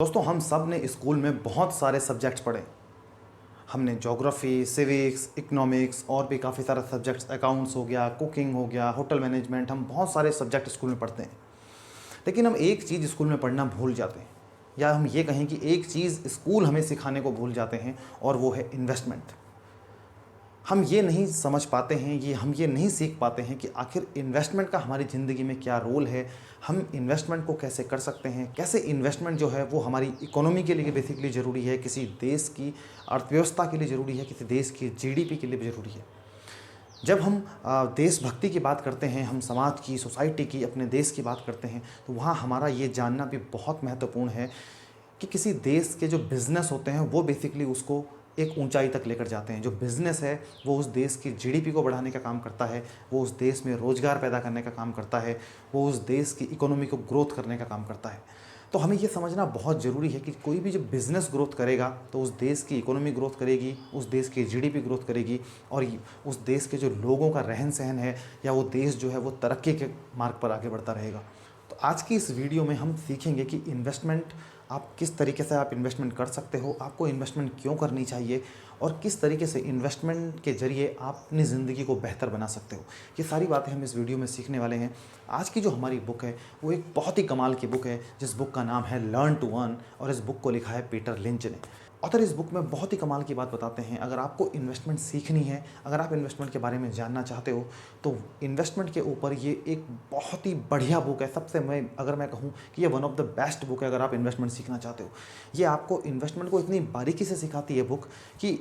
दोस्तों हम सब ने स्कूल में बहुत सारे सब्जेक्ट्स पढ़े। हमने ज्योग्राफी, सिविक्स, इकोनॉमिक्स और भी काफ़ी सारे सब्जेक्ट्स, अकाउंट्स हो गया, कुकिंग हो गया, होटल मैनेजमेंट, हम बहुत सारे सब्जेक्ट स्कूल में पढ़ते हैं। लेकिन हम एक चीज़ स्कूल में पढ़ना भूल जाते हैं, या हम ये कहें कि एक चीज़ स्कूल हमें सिखाने को भूल जाते हैं, और वो है इन्वेस्टमेंट। हम ये नहीं समझ पाते हैं, हम ये नहीं सीख पाते हैं कि आखिर इन्वेस्टमेंट का हमारी ज़िंदगी में क्या रोल है, हम इन्वेस्टमेंट को कैसे कर सकते हैं, कैसे इन्वेस्टमेंट जो है वो हमारी इकोनॉमी के लिए बेसिकली ज़रूरी है, किसी देश की अर्थव्यवस्था के लिए ज़रूरी है, किसी देश की जीडीपी के लिए भी ज़रूरी है। जब हम देशभक्ति की बात करते हैं, हम समाज की, सोसाइटी की, अपने देश की बात करते हैं, तो वहाँ हमारा ये जानना भी बहुत महत्वपूर्ण है कि किसी देश के जो बिज़नेस होते हैं वो बेसिकली उसको एक ऊंचाई तक लेकर जाते हैं। जो बिज़नेस है वो उस देश की जीडीपी को बढ़ाने का काम करता है, वो उस देश में रोज़गार पैदा करने का काम करता है, वो उस देश की इकोनॉमी को ग्रोथ करने का काम करता है। तो हमें ये समझना बहुत ज़रूरी है कि कोई भी जो बिज़नेस ग्रोथ करेगा तो उस देश की इकोनॉमी ग्रोथ करेगी, उस देश की जीडीपी ग्रोथ करेगी, और उस देश के जो लोगों का रहन सहन है, या वो देश जो है वो तरक्की के मार्ग पर आगे बढ़ता रहेगा। तो आज की इस वीडियो में हम सीखेंगे कि इन्वेस्टमेंट, आप किस तरीके से आप इन्वेस्टमेंट कर सकते हो, आपको इन्वेस्टमेंट क्यों करनी चाहिए, और किस तरीके से इन्वेस्टमेंट के ज़रिए आप अपनी ज़िंदगी को बेहतर बना सकते हो। ये सारी बातें हम इस वीडियो में सीखने वाले हैं। आज की जो हमारी बुक है वो एक बहुत ही कमाल की बुक है, जिस बुक का नाम है लर्न टू अर्न, और इस बुक को लिखा है पीटर लिंच ने। ऑथर इस बुक में बहुत ही कमाल की बात बताते हैं। अगर आपको इन्वेस्टमेंट सीखनी है, अगर आप इन्वेस्टमेंट के बारे में जानना चाहते हो, तो इन्वेस्टमेंट के ऊपर ये एक बहुत ही बढ़िया बुक है। सबसे अगर मैं कहूँ कि ये one of the best book है अगर आप इन्वेस्टमेंट सीखना चाहते हो। ये आपको इन्वेस्टमेंट को इतनी बारीकी से सिखाती है बुक कि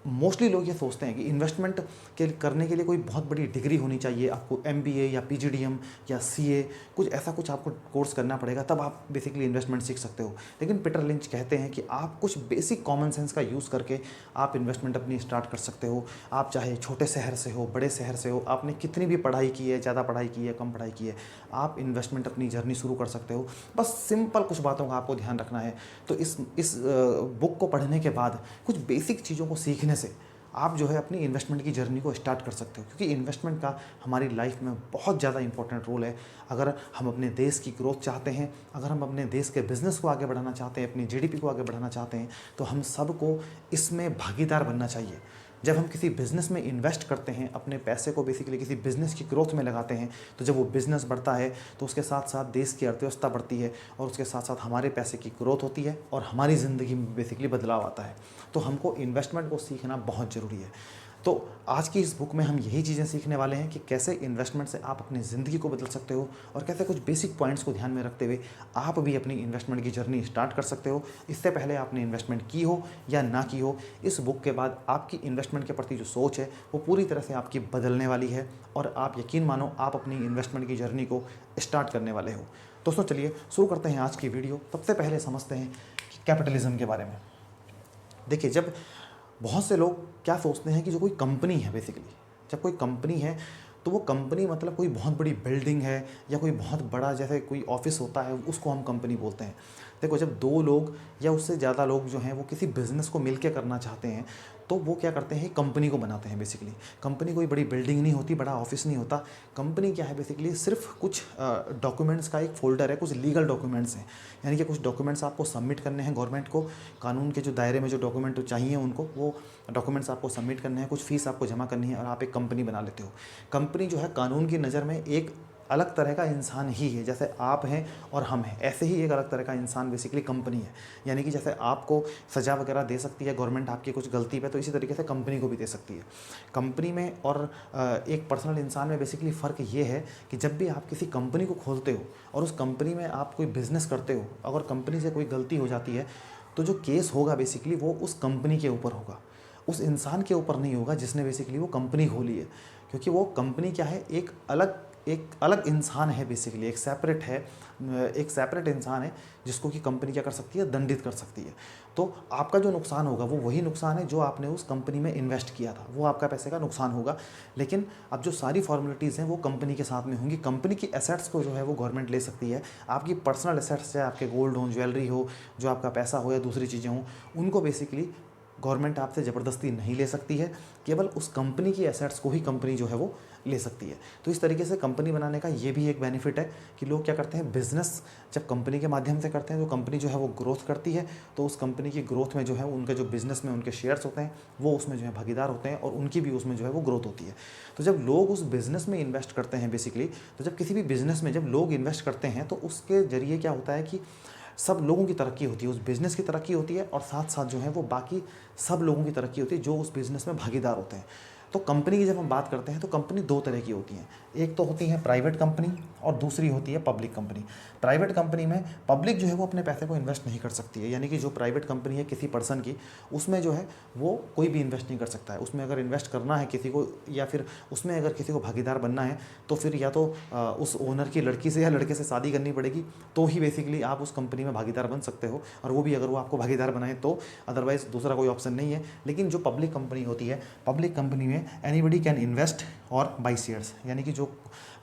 मोस्टली लोग ये सोचते हैं कि इन्वेस्टमेंट के करने के लिए कोई बहुत बड़ी डिग्री होनी चाहिए, आपको एमबीए या पीजीडीएम या सीए कुछ आपको कोर्स करना पड़ेगा, तब आप बेसिकली इन्वेस्टमेंट सीख सकते हो। लेकिन पीटर लिंच कहते हैं कि आप कुछ बेसिक कॉमन सेंस का यूज़ करके आप इन्वेस्टमेंट अपनी स्टार्ट कर सकते हो। आप चाहे छोटे शहर से हो, बड़े शहर से हो, आपने कितनी भी पढ़ाई की है, ज़्यादा पढ़ाई की है, कम पढ़ाई की है, आप इन्वेस्टमेंट अपनी जर्नी शुरू कर सकते हो। बस सिंपल कुछ बातों का आपको ध्यान रखना है। तो इस बुक को पढ़ने के बाद कुछ बेसिक चीज़ों को सीखने से आप जो है अपनी इन्वेस्टमेंट की जर्नी को स्टार्ट कर सकते हो, क्योंकि इन्वेस्टमेंट का हमारी लाइफ में बहुत ज़्यादा इंपॉर्टेंट रोल है। अगर हम अपने देश की ग्रोथ चाहते हैं, अगर हम अपने देश के बिज़नेस को आगे बढ़ाना चाहते हैं, अपनी जीडीपी को आगे बढ़ाना चाहते हैं, तो हम सबको इसमें भागीदार बनना चाहिए। जब हम किसी बिज़नेस में इन्वेस्ट करते हैं, अपने पैसे को बेसिकली किसी बिज़नेस की ग्रोथ में लगाते हैं, तो जब वो बिज़नेस बढ़ता है तो उसके साथ साथ देश की अर्थव्यवस्था बढ़ती है, और उसके साथ साथ हमारे पैसे की ग्रोथ होती है, और हमारी ज़िंदगी में बेसिकली बदलाव आता है। तो हमको इन्वेस्टमेंट को सीखना बहुत ज़रूरी है। तो आज की इस बुक में हम यही चीज़ें सीखने वाले हैं कि कैसे इन्वेस्टमेंट से आप अपनी ज़िंदगी को बदल सकते हो, और कैसे कुछ बेसिक पॉइंट्स को ध्यान में रखते हुए आप भी अपनी इन्वेस्टमेंट की जर्नी स्टार्ट कर सकते हो। इससे पहले आपने इन्वेस्टमेंट की हो या ना की हो, इस बुक के बाद आपकी इन्वेस्टमेंट के प्रति जो सोच है वो पूरी तरह से आपकी बदलने वाली है, और आप यकीन मानो आप अपनी इन्वेस्टमेंट की जर्नी को स्टार्ट करने वाले हो। दोस्तों चलिए शुरू करते हैं आज की वीडियो। सबसे पहले समझते हैं कि कैपिटलिज्म के बारे में। देखिए, जब बहुत से लोग क्या सोचते हैं कि जो कोई कंपनी है, बेसिकली जब कोई कंपनी है तो वो कंपनी मतलब कोई बहुत बड़ी बिल्डिंग है, या कोई बहुत बड़ा जैसे कोई ऑफिस होता है, उसको हम कंपनी बोलते हैं। देखो, जब दो लोग या उससे ज़्यादा लोग जो हैं वो किसी बिज़नेस को मिलकर करना चाहते हैं, तो वो क्या करते हैं, कंपनी को बनाते हैं। बेसिकली कंपनी कोई बड़ी बिल्डिंग नहीं होती, बड़ा ऑफिस नहीं होता। कंपनी क्या है, बेसिकली सिर्फ कुछ डॉक्यूमेंट्स का एक फ़ोल्डर है, कुछ लीगल डॉक्यूमेंट्स हैं। यानी कि कुछ डॉक्यूमेंट्स आपको सबमिट करने हैं गवर्नमेंट को, कानून के जो दायरे में जो डॉक्यूमेंट चाहिए उनको, वो डॉक्यूमेंट्स आपको सबमिट करने हैं, कुछ फ़ीस आपको जमा करनी है, और आप एक कंपनी बना लेते हो। कंपनी जो है कानून की नज़र में एक अलग तरह का इंसान ही है। जैसे आप हैं और हम हैं, ऐसे ही एक अलग तरह का इंसान बेसिकली कंपनी है। यानी कि जैसे आपको सज़ा वगैरह दे सकती है गवर्नमेंट आपकी कुछ गलती पे, तो इसी तरीके से कंपनी को भी दे सकती है। कंपनी में और एक पर्सनल इंसान में बेसिकली फ़र्क ये है कि जब भी आप किसी कंपनी को खोलते हो और उस कंपनी में आप कोई बिज़नेस करते हो, अगर कंपनी से कोई गलती हो जाती है, तो जो केस होगा बेसिकली वो उस कंपनी के ऊपर होगा, उस इंसान के ऊपर नहीं होगा जिसने बेसिकली वो कंपनी खोली है। क्योंकि वो कंपनी क्या है, एक अलग इंसान है, बेसिकली एक सेपरेट इंसान है, जिसको कि कंपनी क्या कर सकती है, दंडित कर सकती है। तो आपका जो नुकसान होगा वो वही नुकसान है जो आपने उस कंपनी में इन्वेस्ट किया था, वो आपका पैसे का नुकसान होगा। लेकिन अब जो सारी फॉर्मेलिटीज़ हैं वो कंपनी के साथ में होंगी। कंपनी की एसेट्स को जो है वो गवर्नमेंट ले सकती है। आपकी पर्सनल एसेट्स है, आपके गोल्ड हो, ज्वेलरी हो, जो आपका पैसा हो या दूसरी चीज़ें हों, उनको बेसिकली गवर्नमेंट आपसे ज़बरदस्ती नहीं ले सकती है, केवल उस कंपनी की एसेट्स को ही कंपनी जो है वो ले सकती है। तो इस तरीके से कंपनी बनाने का ये भी एक बेनिफिट है कि लोग क्या करते हैं, बिजनेस जब कंपनी के माध्यम से करते हैं तो कंपनी जो है वो ग्रोथ करती है, तो उस कंपनी की ग्रोथ में जो है उनके जो बिजनेस में उनके शेयर्स होते हैं वो उसमें जो है भागीदार होते हैं और उनकी भी उसमें जो है वो ग्रोथ होती है। तो जब लोग उस बिज़नेस में इन्वेस्ट करते हैं बेसिकली, तो जब किसी भी बिज़नेस में जब लोग इन्वेस्ट करते हैं तो उसके ज़रिए क्या होता है कि सब लोगों की तरक्की होती है, उस बिज़नेस की तरक्की होती है और साथ साथ जो है वो बाकी सब लोगों की तरक्की होती है जो उस बिज़नेस में भागीदार होते हैं। तो कंपनी की जब हम बात करते हैं तो कंपनी दो तरह की होती हैं, एक तो होती है प्राइवेट कंपनी और दूसरी होती है पब्लिक कंपनी। प्राइवेट कंपनी में पब्लिक जो है वो अपने पैसे को इन्वेस्ट नहीं कर सकती है, यानी कि जो प्राइवेट कंपनी है किसी पर्सन की, उसमें जो है वो कोई भी इन्वेस्ट नहीं कर सकता है। उसमें अगर इन्वेस्ट करना है किसी को या फिर उसमें अगर किसी को भागीदार बनना है तो फिर या तो उस ओनर की लड़की से या लड़के से शादी करनी पड़ेगी, तो ही बेसिकली आप उस कंपनी में भागीदार बन सकते हो, और वो भी अगर वो आपको भागीदार बनाए तो, अदरवाइज दूसरा कोई ऑप्शन नहीं है। लेकिन जो पब्लिक कंपनी होती है, पब्लिक कंपनी में एनीबडी कैन इन्वेस्ट और बाई शेयर्स, यानी कि जो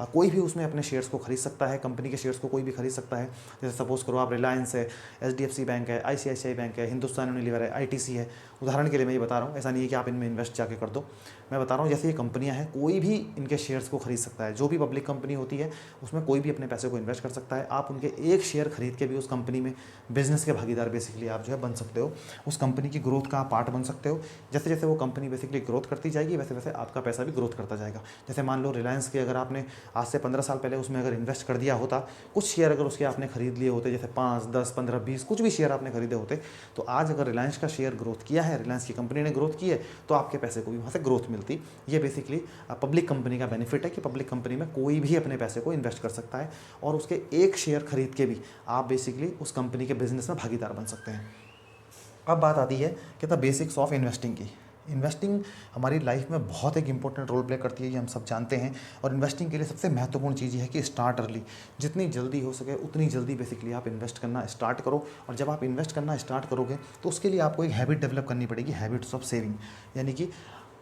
कोई भी उसमें अपने शेयर्स को खरीद सकता है, कंपनी के शेयर्स को कोई भी खरीद सकता है। जैसे सपोज करो आप रिलायंस है, HDFC बैंक है, ICICI बैंक है, हिंदुस्तान यूनिलीवर है, ITC है, उदाहरण के लिए मैं ये बता रहा हूँ, ऐसा नहीं है कि आप इनमें इन्वेस्ट जाके कर दो। मैं बता रहा हूँ जैसे ये कंपनियाँ हैं, कोई भी इनके शेयर्स को खरीद सकता है। जो भी पब्लिक कंपनी होती है उसमें कोई भी अपने पैसे को इन्वेस्ट कर सकता है। आप उनके एक शेयर खरीद के भी उस कंपनी में बिजनेस के भागीदार बेसिकली आप जो है बन सकते हो, उस कंपनी की ग्रोथ का पार्ट बन सकते हो। जैसे जैसे वो कंपनी बेसिकली ग्रोथ करती जाएगी वैसे वैसे आपका पैसा भी ग्रोथ करता जाएगा। जैसे मान लो रिलायंस की अगर आपने आज से 15 साल पहले उसमें अगर इन्वेस्ट कर दिया होता, कुछ शेयर अगर उसके आपने खरीद लिए होते, जैसे 5, 10, 15, 20 कुछ भी शेयर आपने खरीदे होते, तो आज अगर रिलायंस का शेयर ग्रोथ किया है, रिलायंस की कंपनी ने ग्रोथ की है, तो आपके पैसे को भी वहाँ से ग्रोथ मिलती। ये बेसिकली पब्लिक कंपनी का बेनिफिट है कि पब्लिक कंपनी में कोई भी अपने पैसे को इन्वेस्ट कर सकता है और उसके एक शेयर खरीद के भी आप बेसिकली उस कंपनी के बिजनेस में भागीदार बन सकते हैं। अब बात आती है कि द बेसिक्स ऑफ इन्वेस्टिंग की। इन्वेस्टिंग हमारी लाइफ में बहुत एक इंपॉर्टेंट रोल प्ले करती है, ये हम सब जानते हैं। और इन्वेस्टिंग के लिए सबसे महत्वपूर्ण चीज़ ये है कि स्टार्ट अर्ली, जितनी जल्दी हो सके उतनी जल्दी बेसिकली आप इन्वेस्ट करना स्टार्ट करो। और जब आप इन्वेस्ट करना स्टार्ट करोगे तो उसके लिए आपको एक हैबिट डेवलप करनी पड़ेगी, हैबिट्स ऑफ सेविंग, यानी कि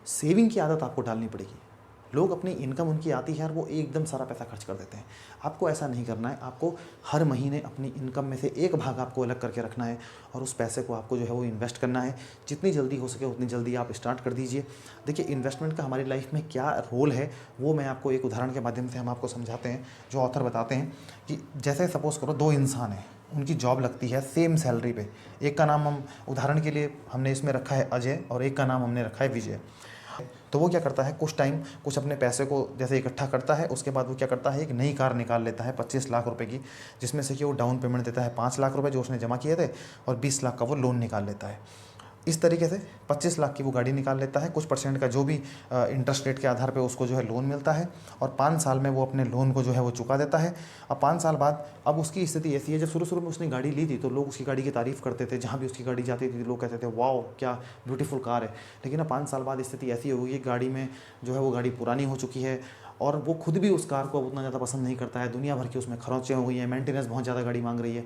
सेविंग की आदत आपको डालनी पड़ेगी। लोग अपनी इनकम उनकी आती है और वो एकदम सारा पैसा खर्च कर देते हैं। आपको ऐसा नहीं करना है, आपको हर महीने अपनी इनकम में से एक भाग आपको अलग करके रखना है और उस पैसे को आपको जो है वो इन्वेस्ट करना है। जितनी जल्दी हो सके उतनी जल्दी आप स्टार्ट कर दीजिए। देखिए इन्वेस्टमेंट का हमारी लाइफ में क्या रोल है वो मैं आपको एक उदाहरण के माध्यम से हम आपको समझाते हैं। जो ऑथर बताते हैं कि जैसे सपोज़ करो दो इंसान हैं, उनकी जॉब लगती है सेम सैलरी पे। एक का नाम हम उदाहरण के लिए हमने इसमें रखा है अजय और एक का नाम हमने रखा है विजय। तो वो क्या करता है, कुछ टाइम कुछ अपने पैसे को जैसे इकट्ठा करता है, उसके बाद वो क्या करता है, एक नई कार निकाल लेता है 25 लाख रुपए की, जिसमें से कि वो डाउन पेमेंट देता है 5 लाख रुपए जो उसने जमा किए थे और 20 लाख का वो लोन निकाल लेता है। इस तरीके से 25 लाख की वो गाड़ी निकाल लेता है, कुछ परसेंट का जो भी इंटरेस्ट रेट के आधार पे उसको जो है लोन मिलता है और 5 साल में वो अपने लोन को जो है वो चुका देता है। अब 5 साल बाद अब उसकी स्थिति ऐसी है, जब शुरू शुरू में उसने गाड़ी ली थी तो लोग उसकी गाड़ी की तारीफ़ करते थे, जहाँ भी उसकी गाड़ी जाती थी लोग कहते थे वाओ क्या ब्यूटीफुल कार है। लेकिन अब 5 साल बाद स्थिति ऐसी हो गई कि गाड़ी में जो है वो गाड़ी पुरानी हो चुकी है और वो खुद भी उस कार को अब उतना ज़्यादा पसंद नहीं करता है, दुनिया भर की उसमें खरोंचें हो गई हैं, मेंटेनेंस बहुत ज़्यादा गाड़ी मांग रही है,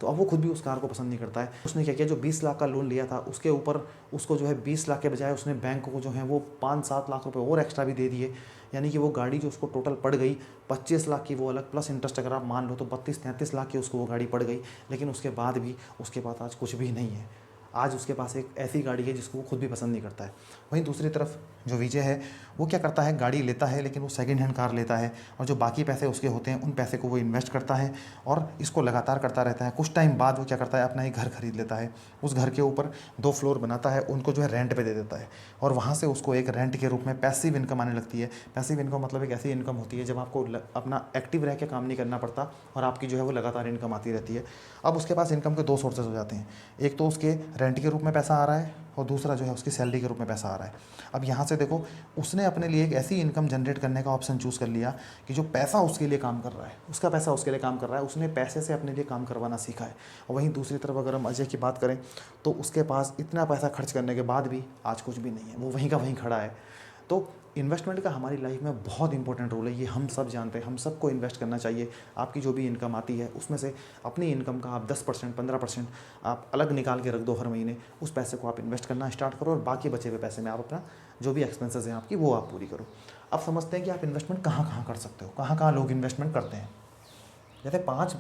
तो अब वो खुद भी उस कार को पसंद नहीं करता है। उसने क्या किया, जो 20 लाख का लोन लिया था उसके ऊपर उसको जो है 20 लाख के बजाय उसने बैंक को जो है वो 5-7 लाख रुपए और एक्स्ट्रा भी दे दिए। यानी कि वो गाड़ी जो उसको टोटल पड़ गई 25 लाख की, वो अलग प्लस इंटरेस्ट अगर आप मान लो तो 32-33 लाख की उसको वो गाड़ी पड़ गई। लेकिन उसके बाद भी उसके पास आज कुछ भी नहीं है, आज उसके पास एक ऐसी गाड़ी है जिसको वो खुद भी पसंद नहीं करता है। वहीं दूसरी तरफ जो विजय है वो क्या करता है, गाड़ी लेता है लेकिन वो सेकंड हैंड कार लेता है और जो बाकी पैसे उसके होते हैं उन पैसे को वो इन्वेस्ट करता है और इसको लगातार करता रहता है। कुछ टाइम बाद वो क्या करता है, अपना एक घर खरीद लेता है, उस घर के ऊपर 2 फ्लोर बनाता है, उनको जो है रेंट पे दे देता है और वहाँ से उसको एक रेंट के रूप में पैसिव इनकम आने लगती है। पैसिव इनकम मतलब एक ऐसी इनकम होती है जब आपको अपना एक्टिव रह के काम नहीं करना पड़ता और आपकी जो है वो लगातार इनकम आती रहती है। अब उसके पास इनकम के 2 सोर्सेज हो जाते हैं, एक तो उसके रेंट के रूप में पैसा आ रहा है और दूसरा जो है उसकी सैलरी के रूप में पैसा आ रहा है। अब यहाँ से देखो उसने अपने लिए एक ऐसी इनकम जनरेट करने का ऑप्शन चूज़ कर लिया कि जो पैसा उसके लिए काम कर रहा है, उसका पैसा उसके लिए काम कर रहा है, उसने पैसे से अपने लिए काम करवाना सीखा है। और वहीं दूसरी तरफ अगर हम अजय की बात करें तो उसके पास इतना पैसा खर्च करने के बाद भी आज कुछ भी नहीं है, वो वहीं का वहीं खड़ा है। तो इन्वेस्टमेंट का हमारी लाइफ में बहुत इंपॉर्टेंट रोल है, ये हम सब जानते हैं, हम सबको इन्वेस्ट करना चाहिए। आपकी जो भी इनकम आती है उसमें से अपनी इनकम का आप 10% 15% आप अलग निकाल के रख दो हर महीने, उस पैसे को आप इन्वेस्ट करना स्टार्ट करो और बाकी बचे हुए पैसे में आप अपना जो भी एक्सपेंसेस हैं आपकी वो आप पूरी करो। अब समझते हैं कि आप इन्वेस्टमेंट कहाँ कहाँ कर सकते हो, कहाँ कहाँ लोग इन्वेस्टमेंट करते हैं। जैसे 5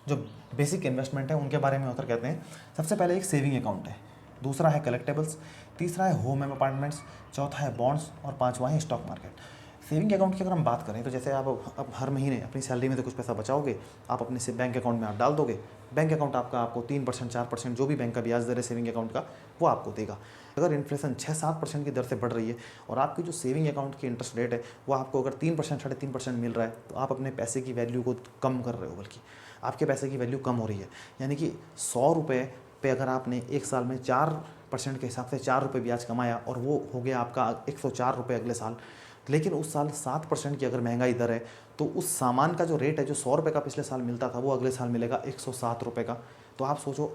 जो बेसिक इन्वेस्टमेंट है उनके बारे में ऑथर कहते हैं। सबसे पहले एक सेविंग अकाउंट है, दूसरा है कलेक्टेबल्स, तीसरा है होम एंड अपार्टमेंट्स, चौथा है बॉन्ड्स और पांचवा है स्टॉक मार्केट। सेविंग अकाउंट की अगर हम बात करें तो जैसे आप अब हर महीने अपनी सैलरी में से कुछ पैसा बचाओगे, आप अपने से बैंक अकाउंट में आप डाल दोगे, बैंक अकाउंट आपको 3% 4% जो भी बैंक का ब्याज दर है सेविंग अकाउंट का वो आपको देगा। अगर इन्फ्लेशन 6-7% की दर से बढ़ रही है और आपकी जो सेविंग अकाउंट की इंटरेस्ट रेट है वो आपको अगर 3% 3.5% मिल रहा है, तो आप अपने पैसे की वैल्यू को कम कर रहे हो, बल्कि आपके पैसे की वैल्यू कम हो रही है। यानी कि 100 रुपये पे अगर आपने एक साल में 4% के हिसाब से 4 रुपये ब्याज कमाया और वो हो गया आपका 104 रुपये अगले साल, लेकिन उस साल 7% की अगर महंगाई दर है तो उस सामान का जो रेट है, जो 100 रुपये का पिछले साल मिलता था, वो अगले साल मिलेगा 107 रुपये का। तो आप सोचो,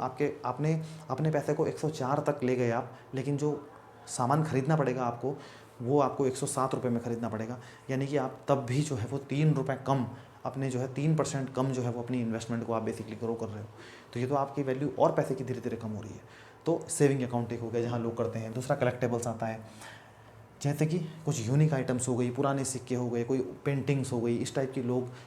आपने अपने पैसे को 104 तक ले गए आप, लेकिन जो सामान खरीदना पड़ेगा आपको वो आपको 107 रुपये में ख़रीदना पड़ेगा। यानी कि आप तब भी जो है वो 3 रुपये कम, अपने जो है 3% कम जो है वो अपनी इन्वेस्टमेंट को आप बेसिकली ग्रो कर रहे हो। तो ये तो आपकी वैल्यू और पैसे की धीरे धीरे कम हो रही है। तो सेविंग अकाउंट एक हो गया जहाँ लोग करते हैं। दूसरा कलेक्टेबल्स आता है, जैसे कि कुछ यूनिक आइटम्स हो गई, पुराने सिक्के हो गए, कोई पेंटिंग्स हो गई, इस टाइप की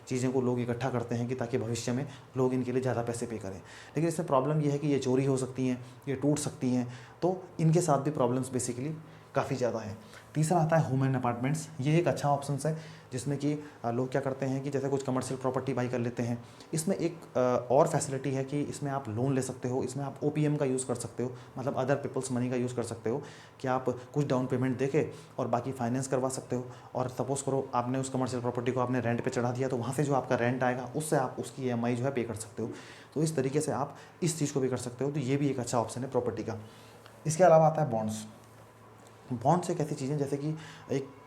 चीज़ों को लोग इकट्ठा करते हैं कि ताकि भविष्य में लोग इनके लिए ज़्यादा पैसे पे करें। लेकिन इसमें प्रॉब्लम ये है कि ये चोरी हो सकती हैं, ये टूट सकती हैं, तो इनके साथ भी प्रॉब्लम्स बेसिकली काफ़ी ज़्यादा है। तीसरा आता है होम एंड अपार्टमेंट्स। ये एक अच्छा ऑप्शन है जिसमें कि लोग क्या करते हैं कि जैसे कुछ कमर्शियल प्रॉपर्टी बाई कर लेते हैं। इसमें एक और फैसिलिटी है कि इसमें आप लोन ले सकते हो, इसमें आप OPM का यूज़ कर सकते हो, मतलब अदर पीपल्स मनी का यूज़ कर सकते हो कि आप कुछ डाउन पेमेंट देके और बाकी फाइनेंस करवा सकते हो। और सपोज़ करो आपने उस कमर्शियल प्रॉपर्टी को आपने रेंट पे चढ़ा दिया, तो वहाँ से जो आपका रेंट आएगा उससे आप उसकी EMI जो है पे कर सकते हो। तो इस तरीके से आप इस चीज़ को भी कर सकते हो। तो ये भी एक अच्छा ऑप्शन है प्रॉपर्टी का। इसके अलावा आता है बॉन्ड्स। बॉन्ड्स एक ऐसी चीज़ें जैसे कि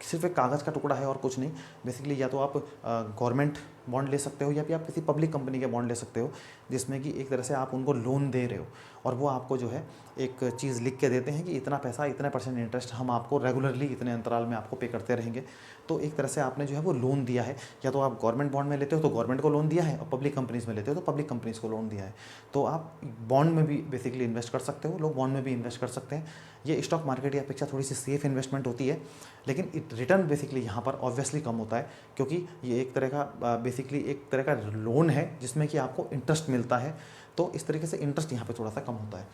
सिर्फ एक कागज़ का टुकड़ा है और कुछ नहीं। बेसिकली या तो आप गवर्नमेंट बॉन्ड ले सकते हो या फिर आप किसी पब्लिक कंपनी के बॉन्ड ले सकते हो, जिसमें कि एक तरह से आप उनको लोन दे रहे हो और वो आपको जो है एक चीज़ लिख के देते हैं कि इतना पैसा, इतने % इंटरेस्ट हम आपको रेगुलरली इतने अंतराल में आपको पे करते रहेंगे। तो एक तरह से आपने जो है वो लोन दिया है। या तो आप गवर्नमेंट बॉन्ड में लेते हो तो गवर्नमेंट को लोन दिया है, और पब्लिक कंपनीज़ में लेते हो तो पब्लिक कंपनीज़ को लोन दिया है। तो आप बॉन्ड में भी बेसिकली इन्वेस्ट कर सकते हो, लोग बॉन्ड में भी इन्वेस्ट कर सकते हैं। ये स्टॉक मार्केट की अपेक्षा थोड़ी सी सेफ इन्वेस्टमेंट होती है, लेकिन रिटर्न बेसिकली यहाँ पर ऑब्वियसली कम होता है, क्योंकि ये एक तरह का बेसिकली एक तरह का लोन है जिसमें कि आपको इंटरेस्ट मिलता है। तो इस तरीके से इंटरेस्ट यहाँ पे थोड़ा सा कम होता है।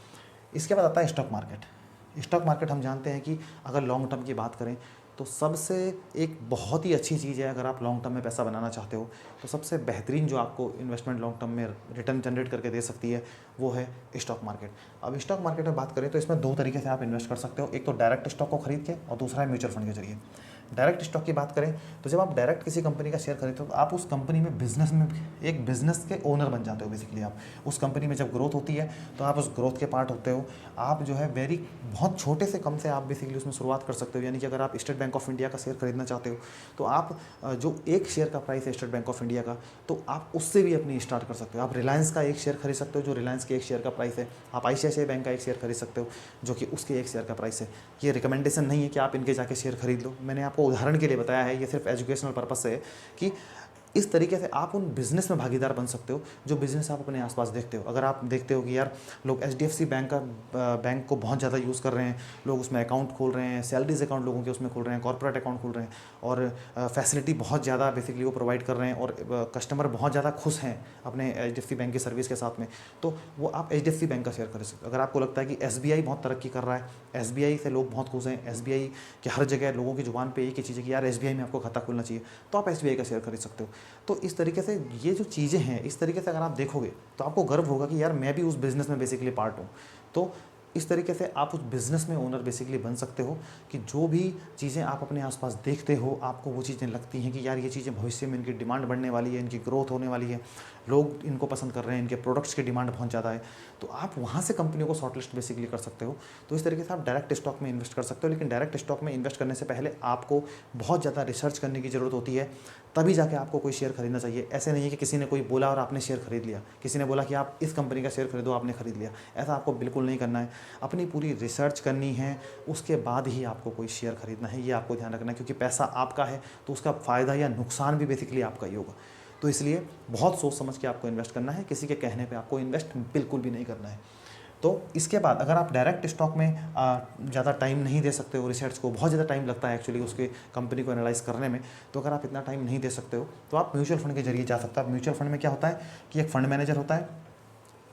इसके बाद आता है स्टॉक मार्केट। स्टॉक मार्केट हम जानते हैं कि अगर लॉन्ग टर्म की बात करें तो सबसे एक बहुत ही अच्छी चीज़ है। अगर आप लॉन्ग टर्म में पैसा बनाना चाहते हो तो सबसे बेहतरीन जो आपको इन्वेस्टमेंट लॉन्ग टर्म में रिटर्न जनरेट करके दे सकती है वो है स्टॉक मार्केट। अब स्टॉक मार्केट में बात करें तो इसमें 2 तरीके से आप इन्वेस्ट कर सकते हो, एक तो डायरेक्ट स्टॉक को खरीद के और दूसरा है म्यूचुअल फंड के जरिए। डायरेक्ट स्टॉक की बात करें तो जब आप डायरेक्ट किसी कंपनी का शेयर खरीदते हो तो आप उस कंपनी में एक बिजनेस के ओनर बन जाते हो। बेसिकली आप उस कंपनी में जब ग्रोथ होती है तो आप उस ग्रोथ के पार्ट होते हो। आप जो है बहुत छोटे से कम से आप बेसिकली उसमें शुरुआत कर सकते हो। यानी कि अगर आप स्टेट बैंक ऑफ इंडिया का शेयर खरीदना चाहते हो तो आप जो एक शेयर का प्राइस है स्टेट बैंक ऑफ इंडिया का, तो आप उससे भी अपनी स्टार्ट कर सकते हो। आप रिलायंस का एक शेयर खरीद सकते हो जो रिलायंस के एक शेयर का प्राइस है। आप ICICI बैंक का एक शेयर खरीद सकते हो जो कि उसके एक शेयर का प्राइस है। ये रिकमेंडेशन नहीं है कि आप इनके जाके शेयर खरीद लो, मैंने आपको उदाहरण के लिए बताया है, ये सिर्फ एजुकेशनल पर्पस से है कि इस तरीके से आप उन बिज़नेस में भागीदार बन सकते हो जो बिज़नेस आप अपने आसपास देखते हो। अगर आप देखते हो कि यार लोग HDFC बैंक को बहुत ज़्यादा यूज़ कर रहे हैं, लोग उसमें अकाउंट खोल रहे हैं, सैलरीज अकाउंट लोगों के उसमें खोल रहे हैं, कॉर्पोरेट अकाउंट खोल रहे हैं और फैसिलिटी बहुत ज़्यादा बेसिकली वो प्रोवाइड कर रहे हैं और कस्टमर बहुत ज़्यादा खुश हैं अपने HDFC बैंक की सर्विस के साथ में, तो वो आप HDFC बैंक का शेयर खरीद सकते हो। अगर आपको लगता है कि SBI बहुत तरक्की कर रहा है, SBI से लोग बहुत खुश हैं, SBI के हर जगह लोगों की ज़ुबान पे एक ही चीज़ है कि यार SBI में आपको खाता खोलना चाहिए, तो आप SBI का शेयर खरीद सकते हो। तो इस तरीके से ये जो चीज़ें हैं, इस तरीके से अगर आप देखोगे तो आपको गर्व होगा कि यार मैं भी उस बिज़नेस में बेसिकली पार्ट हूँ। तो इस तरीके से आप उस बिज़नेस में ओनर बेसिकली बन सकते हो कि जो भी चीज़ें आप अपने आसपास देखते हो, आपको वो चीज़ें लगती हैं कि यार ये चीज़ें भविष्य में इनकी डिमांड बढ़ने वाली है, इनकी ग्रोथ होने वाली है, लोग इनको पसंद कर रहे हैं, इनके प्रोडक्ट्स की डिमांड बहुत ज़्यादा है, तो आप वहाँ से कंपनियों को शॉर्टलिस्ट बेसिकली कर सकते हो। तो इस तरीके से आप डायरेक्ट स्टॉक में इन्वेस्ट कर सकते हो। लेकिन डायरेक्ट स्टॉक में इन्वेस्ट करने से पहले आपको बहुत ज़्यादा रिसर्च करने की ज़रूरत होती है, तभी जाके आपको कोई शेयर खरीदना चाहिए। ऐसे नहीं है कि किसी ने कोई बोला और आपने शेयर खरीद लिया, किसी ने बोला कि आप इस कंपनी का शेयर खरीदो, आपने खरीद लिया, ऐसा आपको बिल्कुल नहीं करना है। अपनी पूरी रिसर्च करनी है, उसके बाद ही आपको कोई शेयर खरीदना है, ये आपको ध्यान रखना है, क्योंकि पैसा आपका है तो उसका फ़ायदा या नुकसान भी बेसिकली आपका ही होगा। तो इसलिए बहुत सोच समझ के आपको इन्वेस्ट करना है, किसी के कहने पे आपको इन्वेस्ट बिल्कुल भी नहीं करना है। तो इसके बाद अगर आप डायरेक्ट स्टॉक में ज़्यादा टाइम नहीं दे सकते हो, रिसर्च को बहुत ज़्यादा टाइम लगता है एक्चुअली उसके कंपनी को एनालाइज करने में, तो अगर आप इतना टाइम नहीं दे सकते हो तो आप म्यूचुअल फंड के जरिए जा सकते हो। आप म्यूचुअल फंड में क्या होता है कि एक फंड मैनेजर होता है,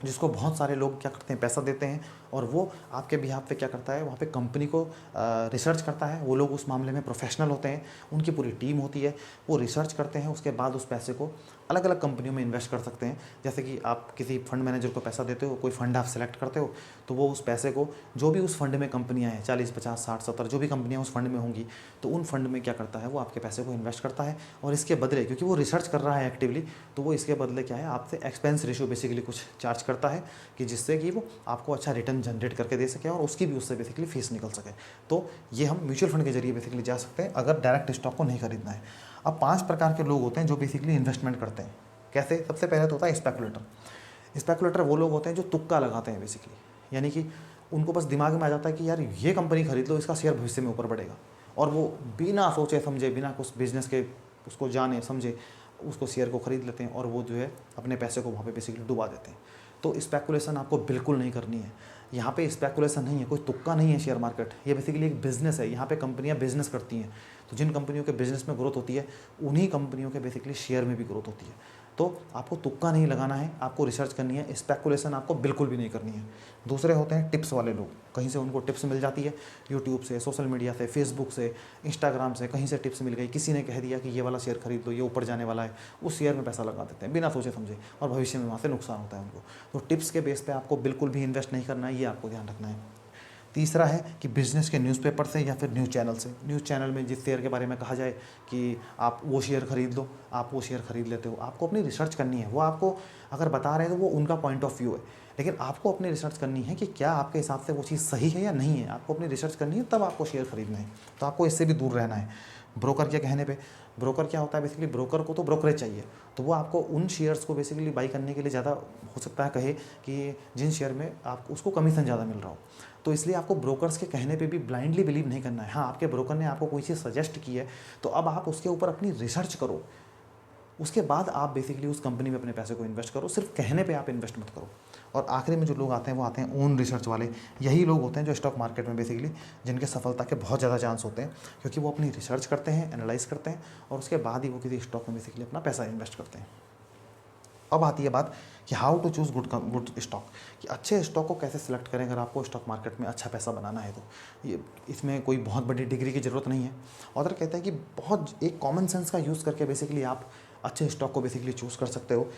जिसको बहुत सारे लोग क्या करते हैं, पैसा देते हैं और वो आपके बिहाफ पे क्या करता है, वहाँ पे कंपनी को रिसर्च करता है। वो लोग उस मामले में प्रोफेशनल होते हैं, उनकी पूरी टीम होती है, वो रिसर्च करते हैं, उसके बाद उस पैसे को अलग अलग कंपनियों में इन्वेस्ट कर सकते हैं। जैसे कि आप किसी फंड मैनेजर को पैसा देते हो, कोई फंड आप सेलेक्ट करते हो, तो वो उस पैसे को, जो भी उस फंड में कंपनियाँ हैं, 40, 50, 60, 70 जो भी कंपनियाँ उस फंड में होंगी, तो उन फंड में क्या करता है, वो आपके पैसे को इन्वेस्ट करता है और इसके बदले, क्योंकि वो रिसर्च कर रहा है एक्टिवली, तो वो इसके बदले क्या है, आपसे एक्सपेंस रेशियो बेसिकली कुछ चार्ज करता है कि जिससे कि वो आपको अच्छा रिटर्न जनरेट करके दे सके और उसकी भी उससे बेसिकली फीस निकल सके। तो ये हम म्यूचुअल फंड के जरिए बेसिकली जा सकते हैं अगर डायरेक्ट स्टॉक को नहीं खरीदना है। अब 5 प्रकार के लोग होते हैं जो बेसिकली इन्वेस्टमेंट करते हैं। कैसे? सबसे पहले तो होता है स्पेकुलेटर। स्पेकुलेटर वो लोग होते हैं जो तुक्का लगाते हैं बेसिकली, यानी कि उनको बस दिमाग में आ जाता है कि यार ये कंपनी खरीद लो, इसका शेयर भविष्य में ऊपर बढ़ेगा, और वो बिना सोचे समझे, बिना कुछ बिजनेस के उसको जाने समझे उसको शेयर को खरीद लेते हैं और वो जो है अपने पैसे को वहाँ पे बेसिकली डुबा देते हैं। तो स्पेकुलेशन आपको बिल्कुल नहीं करनी है। यहाँ पे स्पेकुलेशन नहीं है, कोई तुक्का नहीं है शेयर मार्केट, ये बेसिकली एक बिज़नेस है। यहाँ पे कंपनियाँ बिज़नेस करती हैं, तो जिन कंपनियों के बिज़नेस में ग्रोथ होती है उन्हीं कंपनियों के बेसिकली शेयर में भी ग्रोथ होती है। तो आपको तुक्का नहीं लगाना है, आपको रिसर्च करनी है, स्पेकुलेशन आपको बिल्कुल भी नहीं करनी है। दूसरे होते हैं टिप्स वाले लोग, कहीं से उनको टिप्स मिल जाती है, यूट्यूब से, सोशल मीडिया से, फेसबुक से, इंस्टाग्राम से, कहीं से टिप्स मिल गई, किसी ने कह दिया कि ये वाला शेयर खरीद लो, ये ऊपर जाने वाला है, उस शेयर में पैसा लगा देते हैं बिना सोचे समझे और भविष्य में वहाँ से नुकसान होता है उनको। तो टिप्स के बेस पे आपको बिल्कुल भी इन्वेस्ट नहीं करना है, ये आपको ध्यान रखना है। तीसरा है कि बिज़नेस के न्यूज़पेपर से या फिर न्यूज़ चैनल से, न्यूज़ चैनल में जिस शेयर के बारे में कहा जाए कि आप वो शेयर खरीद लो, आप वो शेयर खरीद लेते हो, आपको अपनी रिसर्च करनी है। वो आपको अगर बता रहे हैं तो वो उनका पॉइंट ऑफ व्यू है, लेकिन आपको अपनी रिसर्च करनी है कि क्या आपके हिसाब से वो चीज़ सही है या नहीं है। आपको अपनी रिसर्च करनी है, तब आपको शेयर खरीदना है। तो आपको इससे भी दूर रहना है ब्रोकर के कहने पे। ब्रोकर क्या होता है बेसिकली, ब्रोकर को तो ब्रोकरेज चाहिए, तो वो आपको उन शेयर्स को बेसिकली बाई करने के लिए ज़्यादा हो सकता है कहे कि जिन शेयर में आपको उसको कमीशन ज़्यादा मिल रहा हो। तो इसलिए आपको ब्रोकर्स के कहने पे भी ब्लाइंडली बिलीव नहीं करना है। हाँ, आपके ब्रोकर ने आपको कोई चीज़ सजेस्ट की है तो अब आप उसके ऊपर अपनी रिसर्च करो, उसके बाद आप बेसिकली उस कंपनी में अपने पैसे को इन्वेस्ट करो। सिर्फ कहने पे आप इन्वेस्ट मत करो। और आखिरी में जो लोग आते हैं वो आते हैं ओन रिसर्च वाले। यही लोग होते हैं जो स्टॉक मार्केट में बेसिकली जिनके सफलता के बहुत ज़्यादा चांस होते हैं, क्योंकि वो अपनी रिसर्च करते हैं, एनालाइज करते हैं और उसके बाद ही वो किसी स्टॉक में बेसिकली अपना पैसा इन्वेस्ट करते हैं। अब आती है बात कि how to choose good stock, कि अच्छे स्टॉक को कैसे सिलेक्ट करें अगर आपको स्टॉक मार्केट में अच्छा पैसा बनाना है। तो ये इसमें कोई बहुत बड़ी डिग्री की ज़रूरत नहीं है। ऑथर कहता है कि बहुत एक कॉमन सेंस का यूज़ करके बेसिकली आप अच्छे स्टॉक को बेसिकली चूज़ कर सकते हो।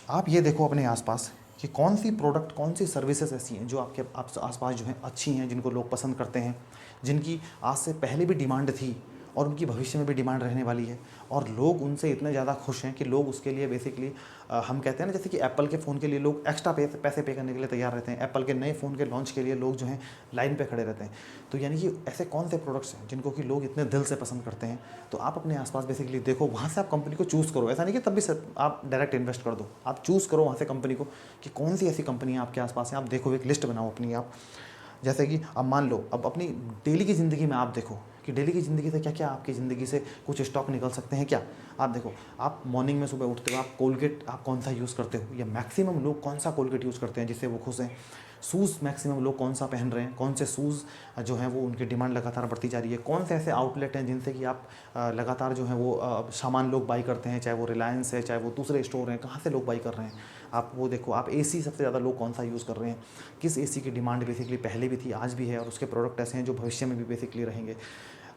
आप ये देखो अपने आसपास कि कौन सी प्रोडक्ट, कौन सी सर्विसेज ऐसी हैं जो आपके आसपास जो हैं अच्छी हैं, जिनको लोग पसंद करते हैं, जिनकी आज से पहले भी डिमांड थी और उनकी भविष्य में भी डिमांड रहने वाली है, और लोग उनसे इतने ज़्यादा खुश हैं कि लोग उसके लिए बेसिकली हम कहते हैं ना, जैसे कि एप्पल के फ़ोन के लिए लोग एक्स्ट्रा पैसे पे करने के लिए तैयार रहते हैं, एप्पल के नए फ़ोन के लॉन्च के लिए लोग जो हैं लाइन पे खड़े रहते हैं। तो यानी कि ऐसे कौन से प्रोडक्ट्स हैं जिनको कि लोग इतने दिल से पसंद करते हैं, तो आप अपने आसपास बेसिकली देखो, वहाँ से आप कंपनी को चूज़ करो। ऐसा नहीं कि तब भी आप डायरेक्ट इन्वेस्ट कर दो, आप चूज़ करो वहाँ से कंपनी को कि कौन सी ऐसी कंपनियाँ आपके आसपास हैं। आप देखो, एक लिस्ट बनाओ अपनी आप। जैसे कि अब मान लो, अब अपनी डेली की ज़िंदगी में आप देखो कि डेली की ज़िंदगी से क्या क्या आपकी ज़िंदगी से कुछ स्टॉक निकल सकते हैं क्या। आप देखो, आप मॉर्निंग में सुबह उठते हो, आप कोलगेट आप कौन सा यूज़ करते हो, या मैक्सिमम लोग कौन सा कोलगेट यूज़ करते हैं जिससे वो खुश हैं। शूज़ मैक्सिमम लोग कौन सा पहन रहे हैं, कौन से शूज़ जो हैं वो उनकी डिमांड लगातार बढ़ती जा रही है। कौन से ऐसे आउटलेट हैं जिनसे कि आप लगातार जो है वो सामान लोग बाई करते हैं, चाहे वो रिलायंस है, चाहे वो दूसरे स्टोर हैं, कहाँ से लोग बाई कर रहे हैं। आप वो देखो, आप एसी सबसे ज़्यादा लोग कौन सा यूज़ कर रहे हैं, किस एसी की डिमांड बेसिकली पहले भी थी, आज भी है, और उसके प्रोडक्ट ऐसे हैं जो भविष्य में भी बेसिकली रहेंगे।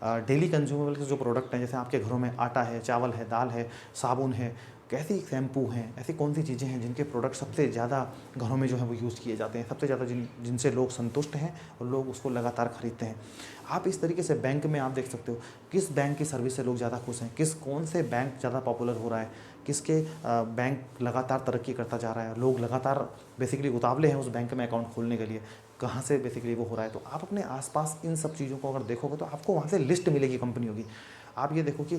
डेली कंज्यूमेबल के जो प्रोडक्ट हैं, जैसे आपके घरों में आटा है, चावल है, दाल है, साबुन है, कैसी शैम्पू हैं, ऐसी कौन सी चीज़ें हैं जिनके प्रोडक्ट सबसे ज़्यादा घरों में जो है वो यूज़ किए जाते हैं, सबसे ज़्यादा जिनसे लोग संतुष्ट हैं और लोग उसको लगातार खरीदते हैं। आप इस तरीके से बैंक में आप देख सकते हो किस बैंक की सर्विस से लोग ज़्यादा खुश हैं, कौन से बैंक ज़्यादा पॉपुलर हो रहा है, किसके बैंक लगातार तरक्की करता जा रहा है, लोग लगातार बेसिकली उतावले हैं उस बैंक में अकाउंट खोलने के लिए, कहाँ से बेसिकली वो हो रहा है। तो आप अपने आसपास इन सब चीज़ों को अगर देखोगे तो आपको वहाँ से लिस्ट मिलेगी कंपनियों की। आप ये देखो कि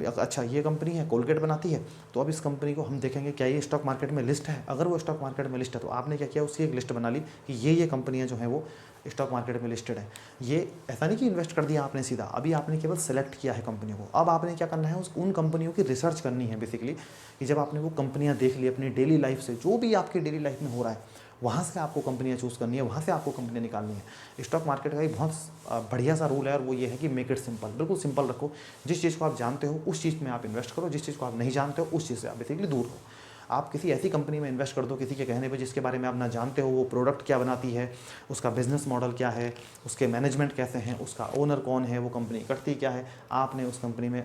अच्छा ये कंपनी है, कोलगेट बनाती है, तो अब इस कंपनी को हम देखेंगे क्या ये स्टॉक मार्केट में लिस्ट है। अगर वो स्टॉक मार्केट में लिस्ट है तो आपने क्या किया, उसकी एक लिस्ट बना ली कि ये कंपनियां जो हैं वो स्टॉक मार्केट में लिस्टेड है। ये ऐसा नहीं कि इन्वेस्ट कर दिया आपने सीधा, अभी आपने केवल सेलेक्ट किया है कंपनियों को। अब आपने क्या करना है, उन कंपनियों की रिसर्च करनी है बेसिकली, कि जब आपने वो कंपनियां देख ली अपनी डेली लाइफ से, जो भी आपकी डेली लाइफ में हो रहा है, वहाँ से आपको कंपनियाँ चूज़ करनी है, वहाँ से आपको कंपनियाँ निकालनी है। स्टॉक मार्केट का एक बहुत बढ़िया सा रूल है, और वो ये है कि मेक इट सिंपल, बिल्कुल सिंपल रखो। जिस चीज़ को आप जानते हो उस चीज़ में आप इन्वेस्ट करो, जिस चीज़ को आप नहीं जानते हो उस चीज़ से आप बेसिकली दूर हो। आप किसी ऐसी कंपनी में इन्वेस्ट कर दो किसी के कहने पे जिसके बारे में आप ना जानते हो, वो प्रोडक्ट क्या बनाती है, उसका बिजनेस मॉडल क्या है, उसके मैनेजमेंट कैसे हैं, उसका ओनर कौन है, वो कंपनी करती क्या है। आपने उस कंपनी में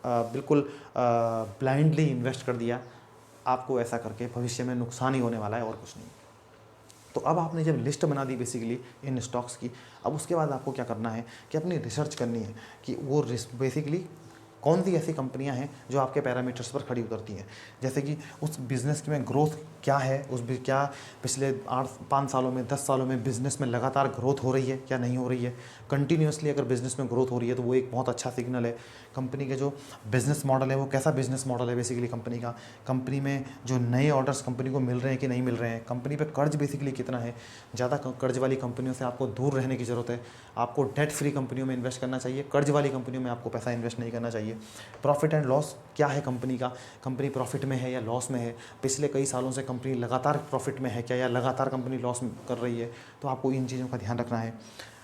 बिल्कुल ब्लाइंडली इन्वेस्ट कर दिया, आपको ऐसा करके भविष्य में नुकसान ही होने वाला है और कुछ नहीं। तो अब आपने जब लिस्ट बना दी बेसिकली इन स्टॉक्स की, अब उसके बाद आपको क्या करना है कि अपनी रिसर्च करनी है कि वो बेसिकली कौन सी ऐसी कंपनियां हैं जो आपके पैरामीटर्स पर खड़ी उतरती हैं। जैसे कि उस बिज़नेस में ग्रोथ क्या है, क्या पिछले 5 सालों में 10 सालों में बिज़नेस में लगातार ग्रोथ हो रही है क्या नहीं हो रही है। कंटिन्यूसली अगर बिज़नेस में ग्रोथ हो रही है तो वो एक बहुत अच्छा सिग्नल है। कंपनी के जो बिज़नेस मॉडल है वो कैसा बिज़नेस मॉडल है बेसिकली कंपनी का, कंपनी में जो नए ऑर्डर्स कंपनी को मिल रहे हैं कि नहीं मिल रहे हैं, कंपनी पे कर्ज बेसिकली कितना है। ज़्यादा कर्ज वाली कंपनियों से आपको दूर रहने की ज़रूरत है। आपको डेट फ्री कंपनियों में इन्वेस्ट करना चाहिए, कर्ज वाली कंपनियों में आपको पैसा इन्वेस्ट नहीं करना चाहिए। प्रॉफिट एंड लॉस क्या है कंपनी का, कंपनी प्रॉफिट में है या लॉस में है, पिछले कई सालों से कंपनी लगातार प्रॉफिट में है क्या या लगातार कंपनी लॉस कर रही है। तो आपको इन चीज़ों का ध्यान रखना है।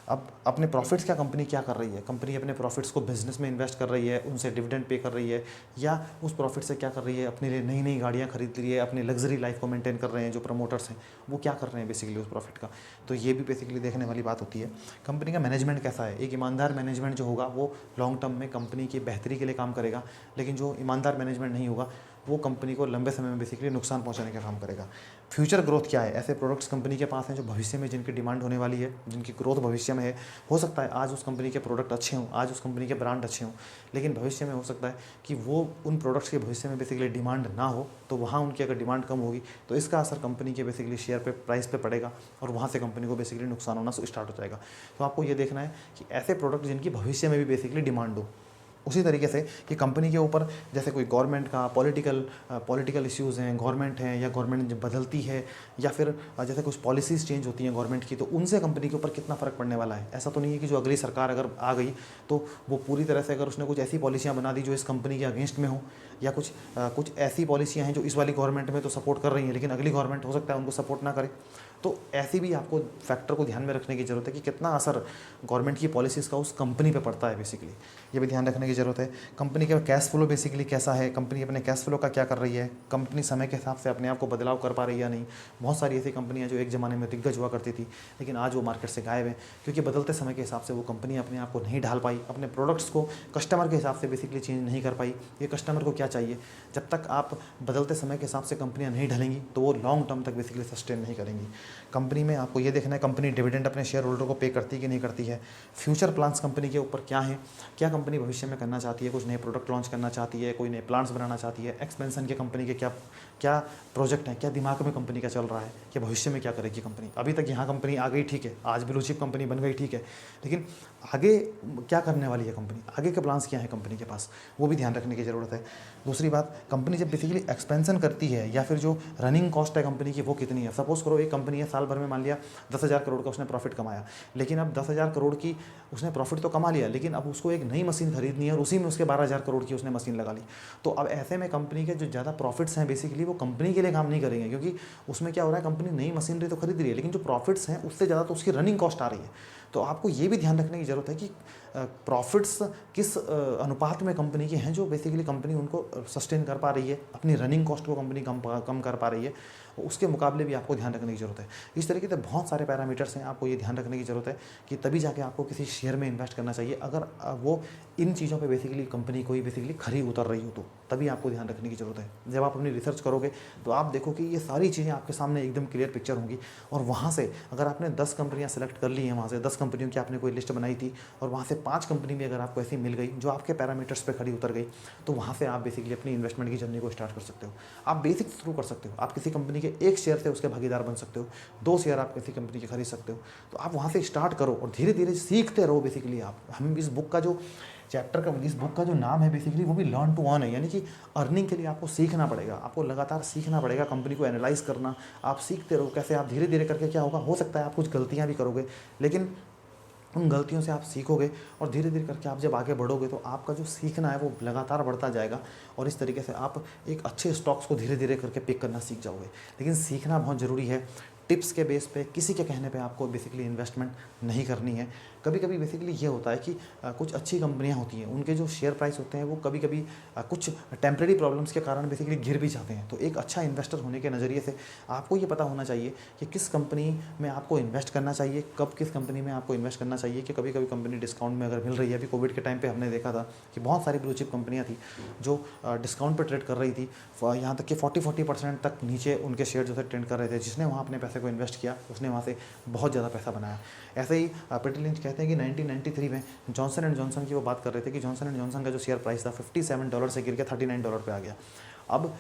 अब अपने प्रॉफिट्स क्या कंपनी क्या कर रही है, कंपनी अपने प्रॉफिट्स को बिजनेस में इन्वेस्ट कर रही है, उनसे डिविडेंड पे कर रही है, या उस प्रॉफिट से क्या कर रही है, अपने लिए नई नई गाड़ियाँ खरीद रही है, अपनी लग्जरी लाइफ को मेंटेन कर रहे हैं। जो प्रमोटर्स हैं वो क्या कर रहे हैं बेसिकली उस प्रॉफिट का, तो ये भी बेसिकली देखने वाली बात होती है। कंपनी का मैनेजमेंट कैसा है, एक ईमानदार मैनेजमेंट जो होगा वो लॉन्ग टर्म में कंपनी की बेहतरी के लिए काम करेगा, लेकिन जो ईमानदार मैनेजमेंट नहीं होगा वो कंपनी को लंबे समय में बेसिकली नुकसान पहुंचाने का काम करेगा। फ्यूचर ग्रोथ क्या है, ऐसे प्रोडक्ट्स कंपनी के पास हैं जो भविष्य में जिनकी डिमांड होने वाली है, जिनकी ग्रोथ भविष्य में है। हो सकता है आज उस कंपनी के प्रोडक्ट अच्छे हों, आज उस कंपनी के ब्रांड अच्छे हों, लेकिन भविष्य में हो सकता है कि वो उन प्रोडक्ट्स के भविष्य में बेसिकली डिमांड ना हो, तो वहाँ उनकी अगर डिमांड कम होगी तो इसका असर कंपनी के बेसिकली शेयर पे प्राइस पे पड़ेगा और वहाँ से कंपनी को बेसिकली नुकसान होना स्टार्ट हो जाएगा। तो आपको ये देखना है कि ऐसे प्रोडक्ट जिनकी भविष्य में भी बेसिकली डिमांड हो। उसी तरीके से कि कंपनी के ऊपर जैसे कोई गवर्नमेंट का पॉलिटिकल इश्यूज़ हैं, गवर्नमेंट है या गवर्नमेंट जब बदलती है, या फिर जैसे कुछ पॉलिसीज़ चेंज होती हैं गवर्नमेंट की, तो उनसे कंपनी के ऊपर कितना फ़र्क पड़ने वाला है। ऐसा तो नहीं है कि जो अगली सरकार अगर आ गई तो वो पूरी तरह से अगर उसने कुछ ऐसी पॉलिसियाँ बना दी जो इस कंपनी के अगेंस्ट में हो, या कुछ ऐसी पॉलिसियाँ हैं जो इस वाली गवर्नमेंट में तो सपोर्ट कर रही हैं लेकिन अगली गवर्नमेंट हो सकता है उनको सपोर्ट ना करे। तो ऐसी भी आपको फैक्टर को ध्यान में रखने की ज़रूरत है कि कितना असर गवर्नमेंट की पॉलिसीज़ का उस कंपनी पे पड़ता है बेसिकली, ये भी ध्यान रखने की ज़रूरत है। कंपनी का कैश फ्लो बेसिकली कैसा है, कंपनी अपने कैश फ्लो का क्या कर रही है, कंपनी समय के हिसाब से अपने आप को बदलाव कर पा रही है या नहीं। बहुत सारी ऐसी कंपनियां जो एक ज़माने में दिग्गज हुआ करती थी लेकिन आज वो मार्केट से गायब है, क्योंकि बदलते समय के हिसाब से वो कंपनी अपने आप को नहीं ढाल पाई, अपने प्रोडक्ट्स को कस्टमर के हिसाब से बेसिकली चेंज नहीं कर पाई। ये कस्टमर को क्या चाहिए, जब तक आप बदलते समय के हिसाब से कंपनियाँ नहीं ढलेंगी तो वो लॉन्ग टर्म तक बेसिकली सस्टेन नहीं करेंगी। कंपनी में आपको ये देखना है कंपनी डिविडेंड अपने शेयर होल्डर को पे करती है कि नहीं करती है। फ्यूचर प्लान्स कंपनी के ऊपर क्या है, क्या कंपनी भविष्य में करना चाहती है, कुछ नए प्रोडक्ट लॉन्च करना चाहती है, कोई नए प्लांट्स बनाना चाहती है, एक्सपेंशन के कंपनी के क्या प्रोजेक्ट हैं, क्या दिमाग में कंपनी का चल रहा है कि भविष्य में क्या करेगी कंपनी। अभी तक यहाँ कंपनी आ गई ठीक है, आज ब्लू चिप कंपनी बन गई ठीक है, लेकिन आगे क्या करने वाली है कंपनी, आगे के प्लान्स क्या है कंपनी के पास, वो भी ध्यान रखने की ज़रूरत है। दूसरी बात, कंपनी जब बेसिकली एक्सपेंशन करती है या फिर जो रनिंग कॉस्ट है कंपनी की वो कितनी है। सपोज करो एक कंपनी है, साल भर में मान लिया 10,000 करोड़ का उसने प्रॉफिट कमाया, लेकिन अब 10,000 करोड़ की उसने प्रॉफिट तो कमा लिया, लेकिन अब उसको एक नई मशीन खरीदनी है और उसी में उसके 12,000 करोड़ की उसने मशीन लगा ली। तो अब ऐसे में कंपनी के जो ज़्यादा प्रॉफिट्स हैं बेसिकली वो कंपनी के लिए काम नहीं करेंगे, क्योंकि उसमें क्या हो रहा है, कंपनी नई मशीनरी तो खरीद रही है लेकिन जो प्रॉफिट्स हैं उससे ज़्यादा तो उसकी रनिंग कॉस्ट आ रही है। तो आपको ये भी ध्यान रखने की ज़रूरत है कि प्रॉफिट्स किस अनुपात में कंपनी के हैं जो बेसिकली कंपनी उनको सस्टेन कर पा रही है, अपनी रनिंग कॉस्ट को कंपनी कम कर पा रही है, उसके मुकाबले भी आपको ध्यान रखने की ज़रूरत है। इस तरीके से बहुत सारे पैरामीटर्स हैं, आपको ये ध्यान रखने की ज़रूरत है कि तभी जाके आपको किसी शेयर में इन्वेस्ट करना चाहिए। अगर वो इन चीज़ों पे बेसिकली कंपनी कोई बेसिकली खरी उतर रही हो तो तभी आपको ध्यान रखने की ज़रूरत है। जब आप अपनी रिसर्च करोगे तो आप देखो कि ये सारी चीज़ें आपके सामने एकदम क्लियर पिक्चर होंगी, और वहाँ से अगर आपने 10 कंपनियाँ सेलेक्ट कर ली हैं, वहाँ से 10 कंपनियों की आपने कोई लिस्ट बनाई थी और वहाँ से 5 कंपनी भी अगर आपको ऐसी मिल गई जो आपके पैरामीटर्स पे खड़ी उतर गई, तो वहाँ से आप बेसिकली अपनी इन्वेस्टमेंट की जर्नी को स्टार्ट कर सकते हो। आप बेसिक थ्रू कर सकते हो, आप किसी कंपनी के एक शेयर से उसके भागीदार बन सकते हो, 2 शेयर आप किसी कंपनी के खरीद सकते हो। तो आप वहाँ से स्टार्ट करो और धीरे धीरे सीखते रहो बेसिकली। आप हम इस बुक का जो चैप्टर का इस बुक का जो नाम है बेसिकली वो भी लर्न टू अर्न है, यानी कि अर्निंग के लिए आपको सीखना पड़ेगा, आपको लगातार सीखना पड़ेगा, कंपनी को एनालाइज करना। आप सीखते रहो कैसे, आप धीरे धीरे करके क्या होगा, हो सकता है आप कुछ गलतियाँ भी करोगे लेकिन उन गलतियों से आप सीखोगे और धीरे धीरे करके आप जब आगे बढ़ोगे तो आपका जो सीखना है वो लगातार बढ़ता जाएगा और इस तरीके से आप एक अच्छे स्टॉक्स को धीरे धीरे करके पिक करना सीख जाओगे। लेकिन सीखना बहुत ज़रूरी है, टिप्स के बेस पे, किसी के कहने पे आपको बेसिकली इन्वेस्टमेंट नहीं करनी है। कभी कभी बेसिकली ये होता है कि कुछ अच्छी कंपनियां होती हैं, उनके जो शेयर प्राइस होते हैं वो कभी कभी कुछ टेम्प्रेरी प्रॉब्लम्स के कारण बेसिकली गिर भी जाते हैं। तो एक अच्छा इन्वेस्टर होने के नज़रिए से आपको ये पता होना चाहिए कि किस कंपनी में आपको इन्वेस्ट करना चाहिए, कब किस कंपनी में आपको इन्वेस्ट करना चाहिए। कि कभी कभी कंपनी डिस्काउंट में अगर मिल रही है, अभी कोविड के टाइम पे हमने देखा था कि बहुत सारी ब्लू चिप कंपनियां थी जो डिस्काउंट पे ट्रेड कर रही थी, यहाँ तक कि 40% तक नीचे उनके शेयर जो थे ट्रेड कर रहे थे। जिसने वहाँ अपने पैसे को इन्वेस्ट किया उसने वहाँ से बहुत ज़्यादा पैसा बनाया। ऐसे ही पीटर लिंच कहते हैं कि 1993 में जॉनसन एंड जॉनसन की वो बात कर रहे थे कि जॉनसन एंड जॉनसन का जो शेयर प्राइस था $57 से गिर के $39 पे आ गया। अब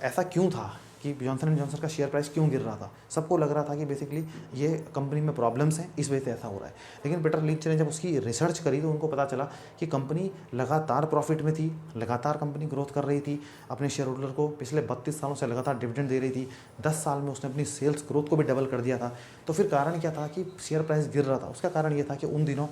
ऐसा क्यों था कि जॉनसन एंड जॉनसन का शेयर प्राइस क्यों गिर रहा था? सबको लग रहा था कि बेसिकली ये कंपनी में प्रॉब्लम्स हैं, इस वजह से ऐसा हो रहा है। लेकिन पीटर लिंच ने जब उसकी रिसर्च करी तो उनको पता चला कि कंपनी लगातार प्रॉफिट में थी, लगातार कंपनी ग्रोथ कर रही थी, अपने शेयर होल्डर को पिछले 32 सालों से लगातार डिविडेंड दे रही थी। 10 साल में उसने अपनी सेल्स ग्रोथ को भी डबल कर दिया था। तो फिर कारण क्या था कि शेयर प्राइस गिर रहा था? उसका कारण ये था कि उन दिनों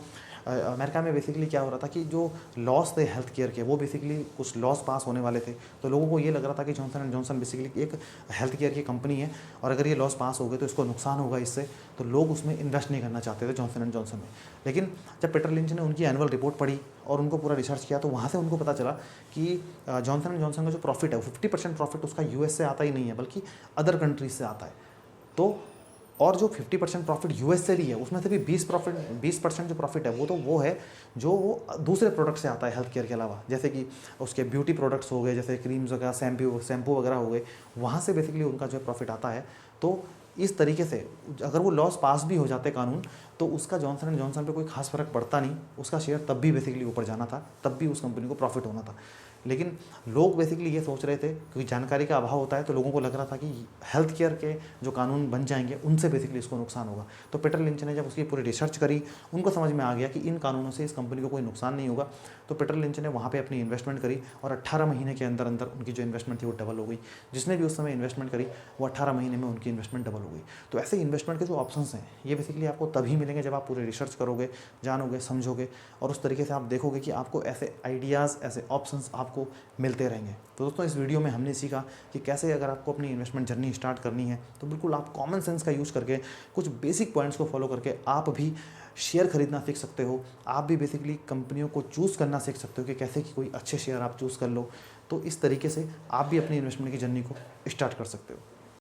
अमेरिका में बेसिकली क्या हो रहा था कि जो लॉस थे हेल्थ केयर के, वो बेसिकली कुछ लॉस पास होने वाले थे। तो लोगों को ये लग रहा था कि जॉनसन एंड जॉनसन बेसिकली एक हेल्थ केयर की कंपनी है और अगर ये लॉस पास हो गए तो इसको नुकसान होगा इससे, तो लोग उसमें इन्वेस्ट नहीं करना चाहते थे जॉनसन एंड जॉनसन में। लेकिन जब पीटर लिंच ने उनकी एनुअल रिपोर्ट पढ़ी और उनको पूरा रिसर्च किया तो वहाँ से उनको पता चला कि जॉनसन एंड जॉनसन का जो प्रॉफिट है 50% प्रॉफिट उसका यूएस से आता ही नहीं है, बल्कि अदर कंट्रीज से आता है। तो और जो 50% प्रॉफिट यूएस से भी है उसमें से भी 20% जो प्रॉफिट है वो है जो वो दूसरे प्रोडक्ट से आता है हेल्थ केयर के अलावा। जैसे कि उसके ब्यूटी प्रोडक्ट्स हो गए, जैसे क्रीम्स वगैरह, शैम्पू वगैरह हो गए, वहाँ से बेसिकली उनका जो प्रॉफिट आता है। तो इस तरीके से अगर वो लॉस पास भी हो जाते कानून तो उसका जॉनसन एंड जॉनसन पे कोई खास फर्क पड़ता नहीं, उसका शेयर तब भी बेसिकली ऊपर जाना था, तब भी उस कंपनी को प्रॉफिट होना था। लेकिन लोग बेसिकली ये सोच रहे थे, क्योंकि जानकारी का अभाव होता है, तो लोगों को लग रहा था कि हेल्थ केयर के जो कानून बन जाएंगे उनसे बेसिकली इसको नुकसान होगा। तो पीटर लिंच ने जब उसकी पूरी रिसर्च करी, उनको समझ में आ गया कि इन कानूनों से इस कंपनी को कोई नुकसान नहीं होगा। तो पीटर लिंच ने वहाँ पे अपनी इन्वेस्टमेंट करी और 18 महीने के अंदर अंदर उनकी जो इन्वेस्टमेंट थी वो डबल हो गई। जिसने भी उस समय इन्वेस्टमेंट करी वो 18 महीने में उनकी इन्वेस्टमेंट डबल हो गई। तो ऐसे इन्वेस्टमेंट के जो ऑप्शंस हैं ये बेसिकली आपको तभी मिलेंगे जब आप पूरी रिसर्च करोगे, जानोगे, समझोगे और उस तरीके से आप देखोगे कि आपको ऐसे आइडियाज़, ऐसे ऑप्शंस आपको मिलते रहेंगे। तो दोस्तों इस वीडियो में हमने सीखा कि कैसे अगर आपको अपनी इन्वेस्टमेंट जर्नी स्टार्ट करनी है तो बिल्कुल आप कॉमन सेंस का यूज़ करके कुछ बेसिक पॉइंट्स को फॉलो करके आप भी शेयर खरीदना सीख सकते हो। आप भी बेसिकली कंपनियों को चूज़ करना सीख सकते हो कि कैसे कि कोई अच्छे शेयर आप चूज़ कर लो। तो इस तरीके से आप भी अपनी इन्वेस्टमेंट की जर्नी को स्टार्ट कर सकते हो।